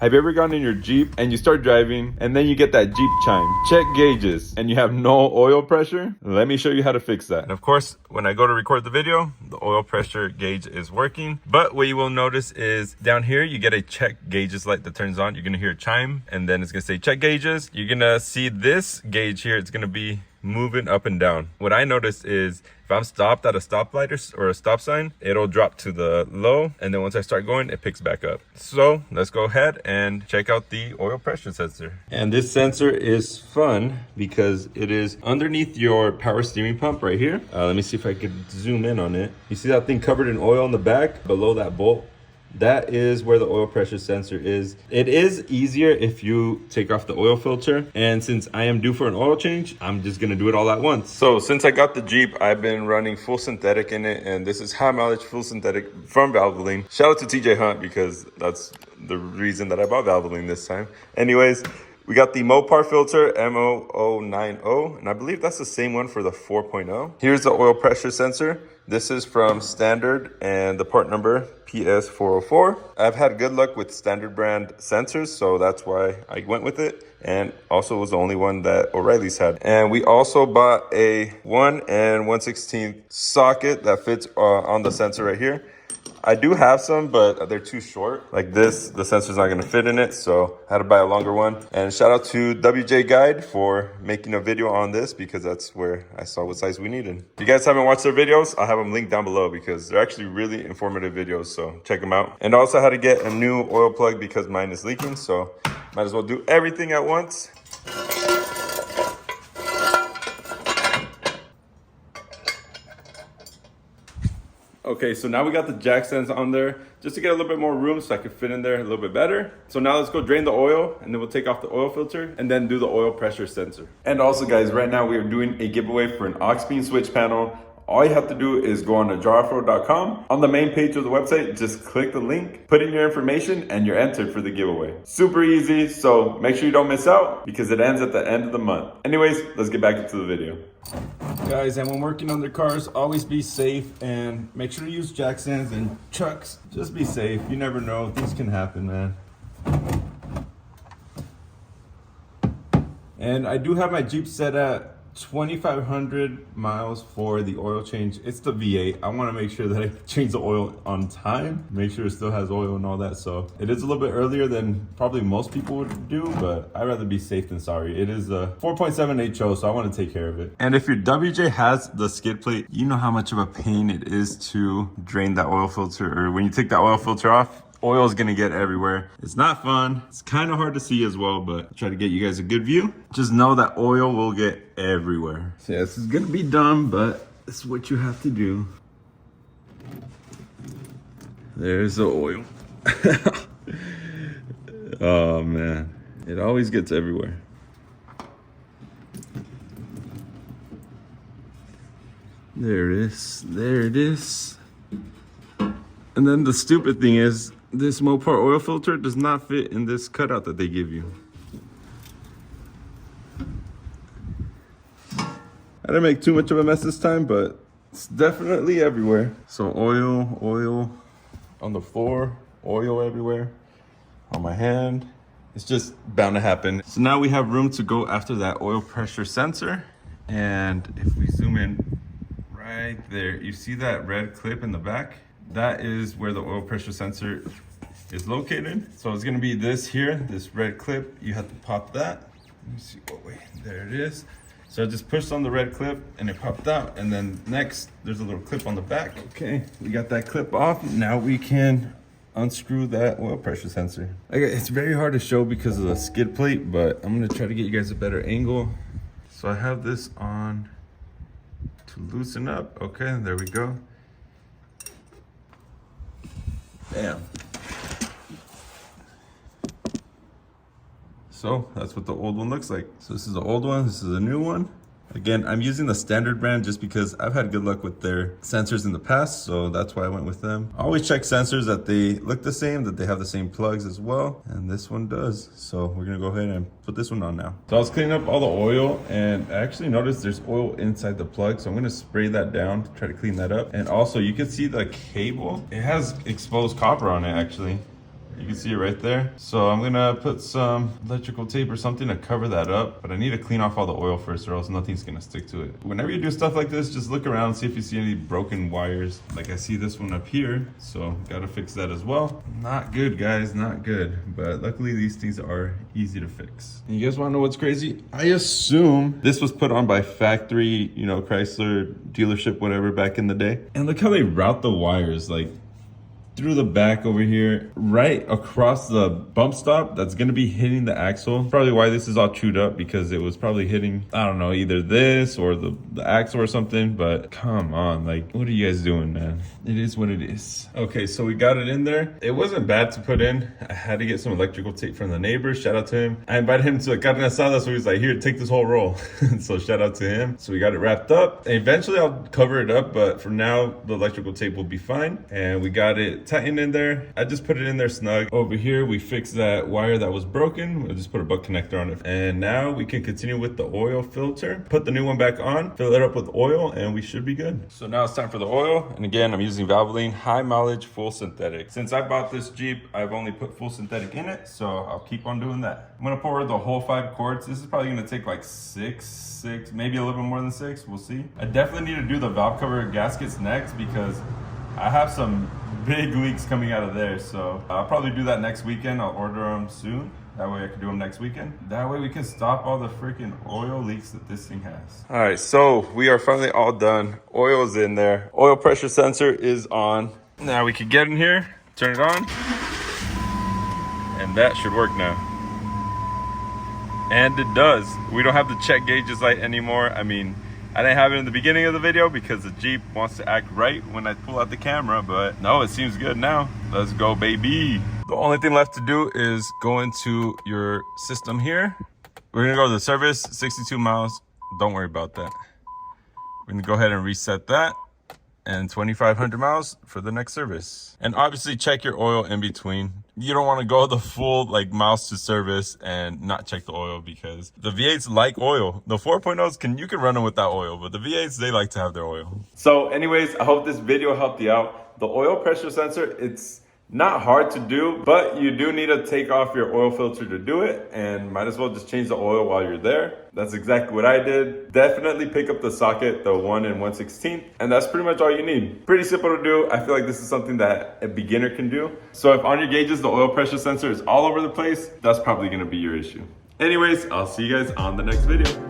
Have you ever gone in your Jeep and you start driving and then you get that Jeep chime, check gauges, and you have no oil pressure? Let me show you how to fix that. And of course, when I go to record the video, the oil pressure gauge is working. But what you will notice is down here, you get a check gauges light that turns on. You're gonna hear a chime and then it's gonna say check gauges. You're gonna see this gauge here, it's gonna be moving up and down. What I noticed is if I'm stopped at a stoplight or a stop sign, it'll drop to the low, and then once I start going, it picks back up. So let's go ahead and check out the oil pressure sensor. And this sensor is fun because it is underneath your power steering pump right here. Let me see if I can zoom in on it. You see that thing covered in oil in the back below that bolt? That is where the oil pressure sensor is. It is easier if you take off the oil filter. And since I am due for an oil change, I'm just gonna do it all at once. So since I got the Jeep, I've been running full synthetic in it. And this is high mileage full synthetic from Valvoline. Shout out to TJ Hunt because that's the reason that I bought Valvoline this time. Anyways, we got the Mopar filter, M0090, and I believe that's the same one for the 4.0. Here's the oil pressure sensor. This is from Standard and the part number PS404. I've had good luck with Standard brand sensors, so that's why I went with it. And also was the only one that O'Reilly's had. And we also bought a 1 1/16 socket that fits on the sensor right here. I do have some, but they're too short. Like this, the sensor's not gonna fit in it, so I had to buy a longer one. And shout out to WJ Guide for making a video on this because that's where I saw what size we needed. If you guys haven't watched their videos, I'll have them linked down below because they're actually really informative videos, so check them out. And also how to get a new oil plug because mine is leaking, so might as well do everything at once. Okay, so now we got the jack stands on there just to get a little bit more room so I could fit in there a little bit better. So now let's go drain the oil and then we'll take off the oil filter and then do the oil pressure sensor. And also guys, right now we are doing a giveaway for an aux beam switch panel. All you have to do is go on najar.offroad.com. On the main page of the website, just click the link, put in your information, and you're entered for the giveaway. Super easy, so make sure you don't miss out because it ends at the end of the month. Anyways, let's get back into the video. Guys, and when working on their cars, always be safe and make sure to use jack stands and chucks. Just be safe. You never know. Things can happen, man. And I do have my Jeep set at 2,500 miles for the oil change. It's the V8. I want to make sure that I change the oil on time, make sure it still has oil and all that. So it is a little bit earlier than probably most people would do, but I'd rather be safe than sorry. It is a 4.7 HO, so I want to take care of it. And if your WJ has the skid plate, you know how much of a pain it is to drain that oil filter, or when you take that oil filter off, oil is gonna get everywhere. It's not fun. It's kind of hard to see as well, but I'll try to get you guys a good view. Just know that oil will get everywhere. So yeah, this is gonna be dumb, but it's what you have to do. There's the oil. Oh man, it always gets everywhere. There it is. There it is. And then the stupid thing is, this Mopar oil filter does not fit in this cutout that they give you. I didn't make too much of a mess this time, but it's definitely everywhere. So oil on the floor, oil everywhere, on my hand. It's just bound to happen. So now we have room to go after that oil pressure sensor. And if we zoom in right there, you see that red clip in the back? That is where the oil pressure sensor is located. So it's gonna be this here, this red clip. You have to pop that. Let me see, oh wait, there it is. So I just pushed on the red clip and it popped out. And then next, there's a little clip on the back. Okay, we got that clip off. Now we can unscrew that oil pressure sensor. Okay, it's very hard to show because of the skid plate, but I'm gonna try to get you guys a better angle. So I have this on to loosen up. Okay, there we go. Bam. So that's what the old one looks like. So this is the old one, this is a new one. Again, I'm using the Standard brand just because I've had good luck with their sensors in the past, so that's why I went with them. I always check sensors that they look the same, that they have the same plugs as well, and this one does. So we're gonna go ahead and put this one on now. So I was cleaning up all the oil, and I actually noticed there's oil inside the plug, so I'm gonna spray that down to try to clean that up. And also, you can see the cable. It has exposed copper on it, actually. You can see it right there. So I'm gonna put some electrical tape or something to cover that up, but I need to clean off all the oil first or else nothing's gonna stick to it. Whenever you do stuff like this, just look around, see if you see any broken wires. Like I see this one up here, so gotta fix that as well. Not good, guys, not good. But luckily these things are easy to fix. And you guys wanna know what's crazy? I assume this was put on by factory, you know, Chrysler dealership, whatever, back in the day. And look how they route the wires, like through the back over here, right across the bump stop that's gonna be hitting the axle. Probably why this is all chewed up, because it was probably hitting, I don't know, either this or the axle or something. But come on, like, what are you guys doing, man? It is what it is. Okay, so we got it in there. It wasn't bad to put in. I had to get some electrical tape from the neighbor. Shout out to him. I invited him to a carne asada, so he's like, here, take this whole roll. So shout out to him. So we got it wrapped up. And eventually I'll cover it up, but for now, the electrical tape will be fine. And we got it tightened in there. I just put it in there snug. Over here, we fixed that wire that was broken. We'll just put a butt connector on it. And now we can continue with the oil filter. Put the new one back on, fill it up with oil, and we should be good. So now it's time for the oil. And again, I'm using Valvoline High Mileage Full Synthetic. Since I bought this Jeep, I've only put full synthetic in it, so I'll keep on doing that. I'm gonna pour the whole 5 quarts. This is probably gonna take like six, maybe a little bit more than 6, we'll see. I definitely need to do the valve cover gaskets next because I have some big leaks coming out of there, so I'll probably do that next weekend. I'll order them soon. That way I can do them next weekend. That way we can stop all the freaking oil leaks that this thing has. All right, so we are finally all done. Oil is in there. Oil pressure sensor is on. Now we can get in here, turn it on, and that should work now. And it does. We don't have the check gauges light anymore. I mean, I didn't have it in the beginning of the video because the Jeep wants to act right when I pull out the camera, but no, it seems good now. Let's go, baby. The only thing left to do is go into your system here. We're gonna go to the service, 62 miles. Don't worry about that. We're gonna go ahead and reset that, and 2,500 miles for the next service. And obviously check your oil in between. You don't want to go the full like miles to service and not check the oil, because the V8s like oil. The 4.0s you can run them without oil, but the V8s, they like to have their oil. So anyways, I hope this video helped you out. The oil pressure sensor, it's not hard to do, but you do need to take off your oil filter to do it, and might as well just change the oil while you're there. That's exactly what I did. Definitely pick up the socket, the 1 1/16, and that's pretty much all you need. Pretty simple to do. I feel like this is something that a beginner can do. So if on your gauges, the oil pressure sensor is all over the place, that's probably gonna be your issue. Anyways, I'll see you guys on the next video.